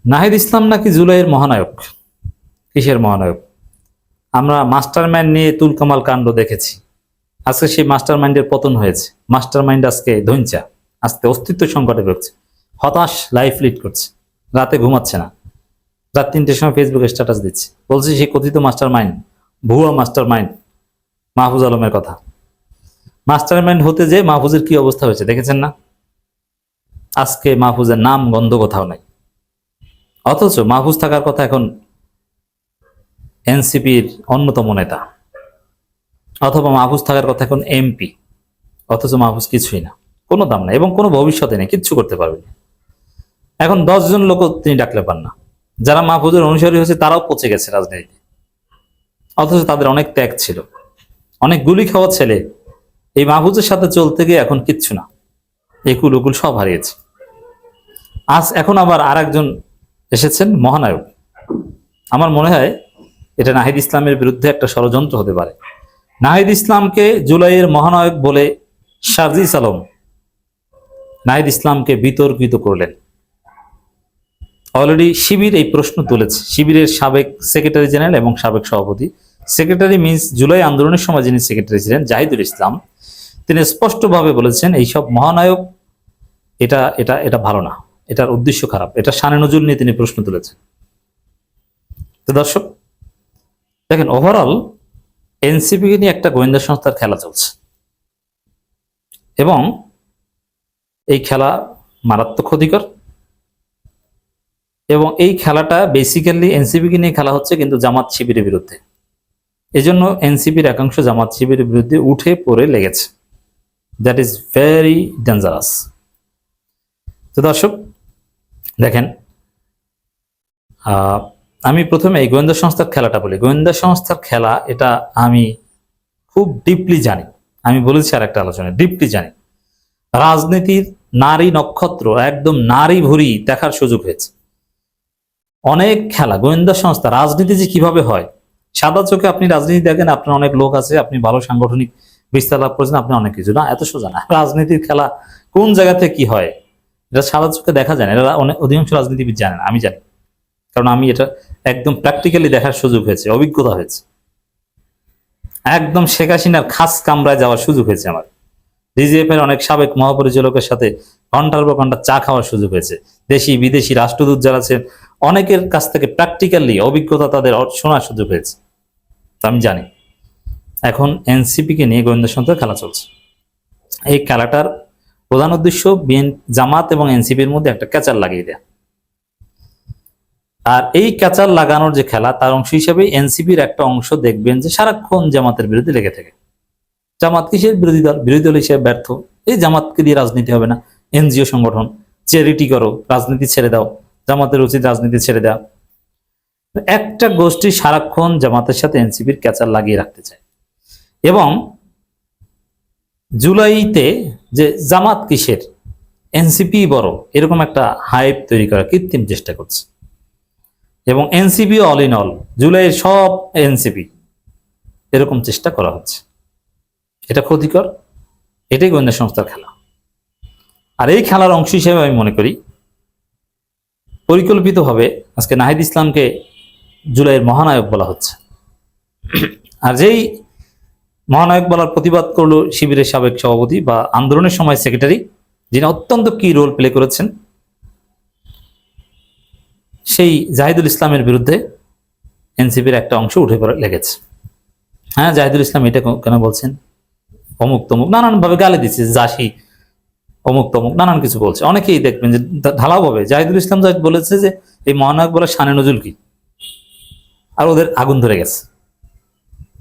নাহিদ ইসলাম নাকি জুলাইয়ের মহানায়ক। কিসের মহানায়ক? আমরা মাস্টার মাইন্ড নিয়ে তুলকামাল কাণ্ড দেখেছি, আজকে সেই মাস্টার মাইন্ডের পতন হয়েছে। মাস্টার মাইন্ড আজকে ধৈঞ্চা, আজকে অস্তিত্ব সংকটে ভুগছে, হতাশ লাইফ লিড করছে, রাতে ঘুমাচ্ছে না, রাত 3টের সময় ফেসবুকে স্ট্যাটাস দিচ্ছে, বলছে সেই কথিত মাস্টার মাইন্ড, ভুয়া মাস্টার মাইন্ড মাহফুজ আলমের কথা। মাস্টার মাইন্ড হতে যে মাহফুজের কি অবস্থা হয়েছে দেখেছেন না? আজকে মাহফুজের নাম গন্ধ কোথাও নাই, অথচ মাহফুজ থাকার কথা এখন এনসিপির অন্যতম নেতা, অথবা মাহফুজ থাকার কথা এখন এমপি, অথচ মাহফুজ কিছুই না, কোনো দাম নাই এবং কোনো ভবিষ্যতে নেই, কিচ্ছু করতে পারবে না। এখন 10 জন লোক তিনি ডাকলে পান না, যারা মাহফুজের অনুসারী হয়েছে তারাও পচে গেছে রাজনীতিতে, অথচ তাদের অনেক ত্যাগ ছিল, অনেক গুলি খাওয়া ছেলে এই মাহফুজের সাথে চলতে গিয়ে এখন কিচ্ছু না, একুল উকুল সব হারিয়েছে। এখন আবার আর একজন এসেছেন মহানায়ক। আমার মনে হয় এটা নাহিদ ইসলামের বিরুদ্ধে একটা ষড়যন্ত্র হতে পারে। নাহিদ ইসলামকে জুলাইয়ের মহানায়ক বলে সাজিস আলম নাহিদ ইসলামকে বিতর্কিত করলেন। অলরেডি শিবির এই প্রশ্ন তুলেছে, শিবিরের সাবেক সেক্রেটারি জেনারেল এবং সাবেক সভাপতি, সেক্রেটারি মিনস জুলাই আন্দোলনের সময় যিনি সেক্রেটারি ছিলেন জাহিদুল ইসলাম, তিনি স্পষ্টভাবে বলেছেন এইসব মহানায়ক এটা এটা এটা ভালো না, এটার উদ্দেশ্য খারাপ, এটা শানে নজরুল নিয়ে তিনি প্রশ্ন তুলেছেন। তো দর্শক দেখেন, ওভারঅল এনসিপিকে নিয়ে একটা গোয়েন্দা সংস্থার খেলা চলছে এবং এই খেলা মারাত্মক ক্ষতিকর, এবং এই খেলাটা বেসিক্যালি এনসিপিকে নিয়ে খেলা হচ্ছে কিন্তু জামাত শিবিরের বিরুদ্ধে। এজন্য এনসিপির একাংশ জামাত শিবিরের বিরুদ্ধে উঠে পড়ে লেগেছে। That is very dangerous. তো দর্শক দেখেন, আমি প্রথমে এই গোয়েন্দা সংস্থার খেলাটা বলি। গোয়েন্দা সংস্থার খেলা এটা আমি খুব ডিপলি জানি, আমি বলেছি আর একটা আলোচনায়, ডিপলি জানি। রাজনীতির নারী নক্ষত্র একদম নারী ভুরি দেখার সুযোগ হয়েছে। অনেক খেলা গোয়েন্দা সংস্থা, রাজনীতি যে কিভাবে হয়, সাদা চোখে আপনি রাজনীতি দেখেন, আপনার অনেক লোক আছে, আপনি ভালো সাংগঠনিক বিস্তার লাভ করেছেন, আপনি অনেক কিছু, না এত সোজা না। রাজনীতির খেলা কোন জায়গাতে কি হয় এটা সাদা চোখে দেখা যায় না, এটা অধিকাংশ রাজনীতিবিদ জানে না, আমি জানি, কারণ আমি এটা একদম প্র্যাকটিক্যালি দেখার সুযোগ হয়েছে, অভিজ্ঞতা হয়েছে। একদম শেখ হাসিনার খাস কামরায় যাওয়ার সুযোগ হয়েছে আমার। ডিজিএফ এর অনেক সাবেক মহাপরিচালকের সাথে ঘন্টার পর ঘন্টা চা খাওয়ার সুযোগ হয়েছে। দেশি বিদেশি রাষ্ট্রদূত যারা আছেন অনেকের কাছ থেকে প্র্যাকটিক্যালি অভিজ্ঞতা তাদের শোনার সুযোগ হয়েছে। তো আমি জানি এখন এনসিপি কে নিয়ে গোয়েন্দা সংস্থার খেলা চলছে। এই খেলাটার প্রধান উদ্দেশ্য জামাত এবং এনসিপির মধ্যে একটা ক্যাচার লাগিয়ে দেয়া, আর এই ক্যাচার লাগানোর যে খেলা তার অংশ হিসেবে এনসিপির একটা অংশ দেখবেন যে সারাক্ষণ জামাতের বিরুদ্ধে লেগে থাকে। জামাত কিসের বিরোধী দল? বিরোধী দল হিসেবে ব্যর্থ, এই জামাতকে দিয়ে রাজনীতি হবে না, এনজিও সংগঠন, চ্যারিটি করো, রাজনীতি ছেড়ে দাও, জামাতের উচিত রাজনীতি ছেড়ে দেওয়া। একটা গোষ্ঠী সারাক্ষণ জামাতের সাথে এনসিপির ক্যাচার লাগিয়ে রাখতে চায় এবং জুলাইতে যে জামাত কিসের, এনসিপি বড়, এরকম একটা হাইপ তৈরি করার কৃত্রিম চেষ্টা করছে। এবং এনসিপি অল ইন অল, জুলাইয়ের সব এনসিপি, এরকম চেষ্টা করা হচ্ছে। এটা ক্ষতিকর, এটাই গোয়েন্দা সংস্থার খেলা। আর এই খেলার অংশ হিসেবে আমি মনে করি পরিকল্পিতভাবে আজকে নাহিদ ইসলামকে জুলাইয়ের মহানায়ক বলা হচ্ছে। আর যেই মহানায়ক বলার প্রতিবাদ করলো শিবিরের সাবেক সভাপতি বা আন্দোলনের সময় সেক্রেটারি, যিনি অত্যন্ত কি রোল প্লে করেছেন, সেই জাহিদুল ইসলামের বিরুদ্ধে এনসিপির একটা অংশ উঠে পড়ে লেগেছে। হ্যাঁ, জাহিদুল ইসলাম এটা কেন বলছেন, অমুক তমুক নানান ভাবে গালি দিচ্ছে, জাসি অমুক তমুক নানান কিছু বলছে। অনেকেই দেখবেন যে ঢালাও ভাবে জাহিদুল ইসলাম বলেছে যে এই মহানায়ক বলে শানে নজরুল কি, আর ওদের আগুন ধরে গেছে।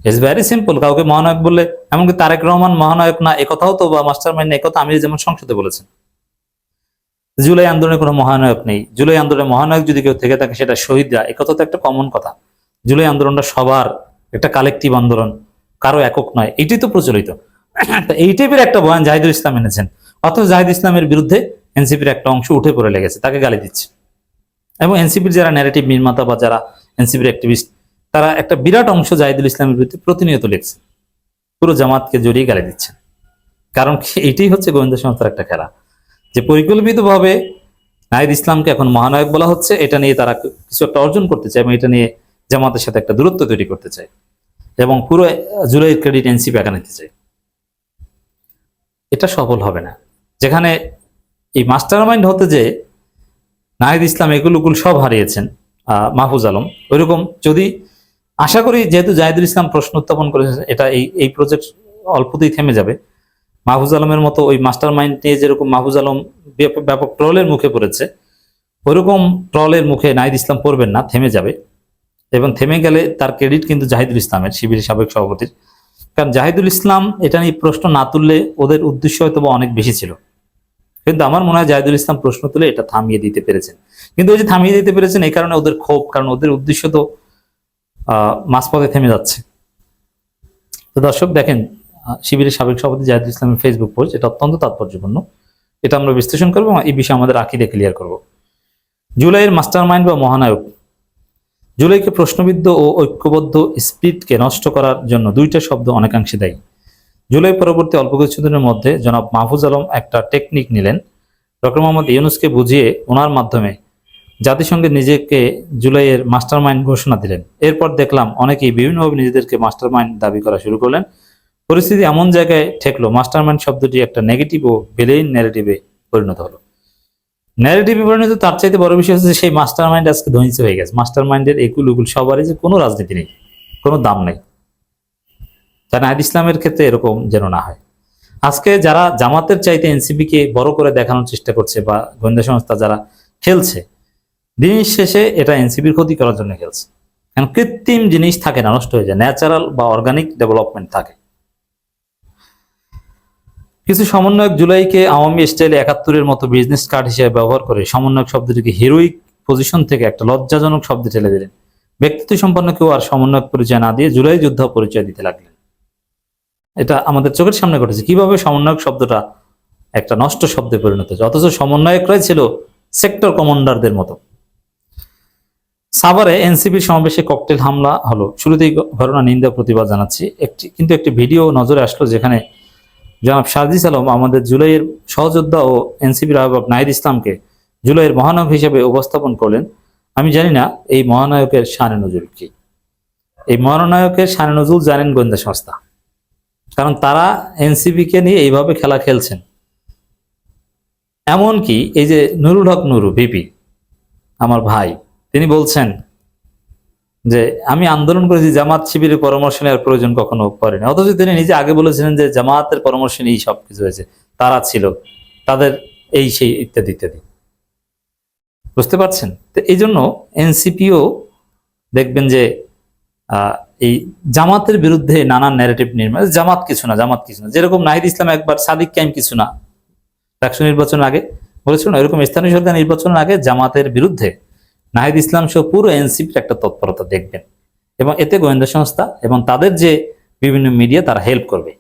ইটস ভেরি সিম্পল, কাউকে মহানায়ক বললে, এমনকি তারেক রহমান মহানায়ক না একথাও তো, বা মাস্টার মাইন্ড না একথা আমির যেমন সংসদে বলেছেন। জুলাই আন্দোলনে কোনো মহানায়ক নেই, জুলাই আন্দোলনে মহানায়ক যদি কেউ থেকে থাকে সেটা শহীদরা, একথা তো একটা কমন কথা। জুলাই আন্দোলনটা সবার একটা কালেকটিভ আন্দোলন, কারো একক নয়, এটি তো প্রচলিত। এই টাইপের একটা বয়ান জাহিদুল ইসলাম এনেছেন, অথচ জাহিদ ইসলামের বিরুদ্ধে এনসিপির একটা অংশ উঠে পড়ে লেগেছে, তাকে গালি দিচ্ছে। এবং এনসিপির যারা ন্যারেটিভ নির্মাতা বা যারা এনসিপির অ্যাক্টিভিস্ট, তারা একটা বিরাট অংশ জাহিদুল ইসলামের বিরুদ্ধে প্রতিনিয়ত লিখছে, পুরো জামাতকে জড়িয়ে গালি দিচ্ছে। কারণ এটাই হচ্ছে গোয়েন্দা সংস্থার একটা খেলা, যে পরিকল্পিতভাবে নাহিদ ইসলামকে এখন মহানায়ক বলা হচ্ছে, এটা নিয়ে তারা কিছু একটা অর্জন করতে চায় এবং এটা নিয়ে জামাতের সাথে একটা দূরত্ব তৈরি করতে চায় এবং পুরো জুলাইয়ের ক্রেডিট এনসিপি একা নিতে চায়। এটা সফল হবে না। যেখানে এই মাস্টার মাইন্ড হতে যে নাহিদ ইসলাম এগুলো সব হারিয়েছেন মাহফুজ আলম, ওইরকম যদি আশা করি, যেহেতু জাহিদুল ইসলাম প্রশ্ন উত্থাপন করেছেন, এটা এই প্রজেক্ট অল্পতেই থেমে যাবে। মাহফুজ আলমের মতো ওই মাস্টার মাইন্ড নিয়ে যেরকম মাহফুজ আলম ব্যাপক ট্রলের মুখে পড়েছে, ওইরকম ট্রলের মুখে নাহিদ ইসলাম পড়বেন না, থেমে যাবে। এবং থেমে গেলে তার ক্রেডিট কিন্তু জাহিদুল ইসলামের, শিবিরের সাবেক সভাপতির। কারণ জাহিদুল ইসলাম এটা নিয়ে প্রশ্ন না তুললে ওদের উদ্দেশ্য হয়তো অনেক বেশি ছিল, কিন্তু আমার মনে হয় জাহিদুল ইসলাম প্রশ্ন তুলে এটা থামিয়ে দিতে পেরেছেন। কিন্তু ওই যে থামিয়ে দিতে পেরেছেন, এই কারণে ওদের ক্ষোভ, কারণ ওদের উদ্দেশ্য তো মাঝপথে থেমে যাচ্ছে। তো দর্শক দেখেন, শিবিরের সাবেক সভাপতি জাহিদুল ইসলামের ফেসবুক পোস্ট, এটা অত্যন্ত তাৎপর্যপূর্ণ। এটা আমরা বিশ্লেষণ করবো এবং এই বিষয়ে আমাদের আকীদা ক্লিয়ার করব। জুলাইয়ের মাস্টার মাইন্ড বা মহানায়ক। জুলাইকে প্রশ্নবিদ্ধ ও ঐক্যবদ্ধ স্পিরিটকে নষ্ট করার জন্য দুইটা শব্দ অনেকাংশে দায়ী। জুলাই পরবর্তী অল্প কিছুদিনের মধ্যে জনাব মাহফুজ আলম একটা টেকনিক নিলেন, ডক্টর মোহাম্মদ ইউনূসকে বুঝিয়ে ওনার মাধ্যমে জাতিসংঘে নিজেকে জুলাইয়ের মাস্টার মাইন্ড ঘোষণা দিলেন। এরপর দেখলাম অনেকেই বিভিন্নভাবে নিজেদেরকে মাস্টার মাইন্ড দাবি করা শুরু করলেন। পরিস্থিতি এমন জায়গায় ঠেকলো, মাস্টার মাইন্ড শব্দটি একটা নেগেটিভ ও বেলেইন ন্যারেটিভে পরিণত হলো। ন্যারেটিভে পরিণত, তার চাইতে বড় বিষয় হচ্ছে সেই মাস্টার মাইন্ড আজকে ধ্বংস হয়ে গেছে। মাস্টার মাইন্ডের একুল উকুল সবারই যে কোনো রাজনীতি নেই, কোনো দাম নেই। তা নাহিদ ইসলামের ক্ষেত্রে এরকম যেন না হয়। আজকে যারা জামাতের চাইতে এনসিপিকে বড় করে দেখানোর চেষ্টা করছে বা গোয়েন্দা সংস্থা যারা খেলছে, দিন শেষে এটা এনসিপির ক্ষতি করার জন্য খেলছে। কারণ কৃত্রিম জিনিস থাকে না, নষ্ট হয়ে যায়, ন্যাচারাল বা অর্গানিক ডেভেলপমেন্ট থাকে। কিছু সমন্বয়ক জুলাইকে আওয়ামী স্টাইলে ৭১-এর মতো বিজনেস কার্ড হিসেবে ব্যবহার করে সমন্বয়ক শব্দটিকে হিরোইক পজিশন থেকে একটা লজ্জাজনক শব্দে ঠেলে দিলেন। ব্যক্তিত্ব সম্পন্ন কেউ আর সমন্বয়ক পরিচয় না দিয়ে জুলাই যোদ্ধা পরিচয় দিতে লাগলেন। এটা আমাদের চোখের সামনে ঘটেছে, কিভাবে সমন্বয়ক শব্দটা একটা নষ্ট শব্দে পরিণত হয়েছে, অথচ সমন্বয়করাই ছিল সেক্টর কমান্ডারদের মতো। সাভারে এনসিপির সমাবেশে ককটেল হামলা হলো। শুরুতেই ঘটনা নিন্দা প্রতিবাদ জানাচ্ছি। কিন্তু একটি ভিডিও নজরে আসলো যেখানে জনাব সাজিস আলম আমাদের জুলাইয়ের সহযোদ্ধা ও এনসিপির আহ্বায়ক নাহিদ ইসলামকে জুলাইয়ের মহানায়ক হিসেবে উপস্থাপন করলেন। আমি জানি না এই মহানায়কের শানে নজরুল কি। এই মহানায়কের শানে নজরুল জানেন গোয়েন্দা সংস্থা, কারণ তারা এনসিপিকে নিয়ে এইভাবে খেলা খেলছেন। এমনকি এই যে নুরুল হক নুরু ভিপি, আমার ভাই, তিনি বলছেন যে আমি আন্দোলন করেছি, জামাত শিবিরের পরামর্শ নেওয়ার প্রয়োজন কখনো করেনি। অথচ তিনি নিজে আগে বলেছিলেন যে জামাতের পরামর্শ নিয়েই সবকিছু হয়েছে, তারা ছিল, তাদের এই সেই ইত্যাদি ইত্যাদি। বুঝতে পারছেন? তো এই জন্য এনসিপিও দেখবেন যে এই জামাতের বিরুদ্ধে নানান ন্যারেটিভ নির্মাণ, জামাত কিছু না, জামাত কিছু না। যেরকম নাহিদ ইসলাম একবার সাদিক কায়েম কিছু না ডাকসু নির্বাচনের আগে বলেছিল না, এরকম স্থানীয় সরকার নির্বাচনের আগে জামাতের বিরুদ্ধে নাহিদ ইসলাম সহ পুরো এনসিপির একটা তৎপরতা দেখবেন, এবং এতে গোয়েন্দা সংস্থা এবং তাদের যে বিভিন্ন মিডিয়া তারা হেল্প করবে।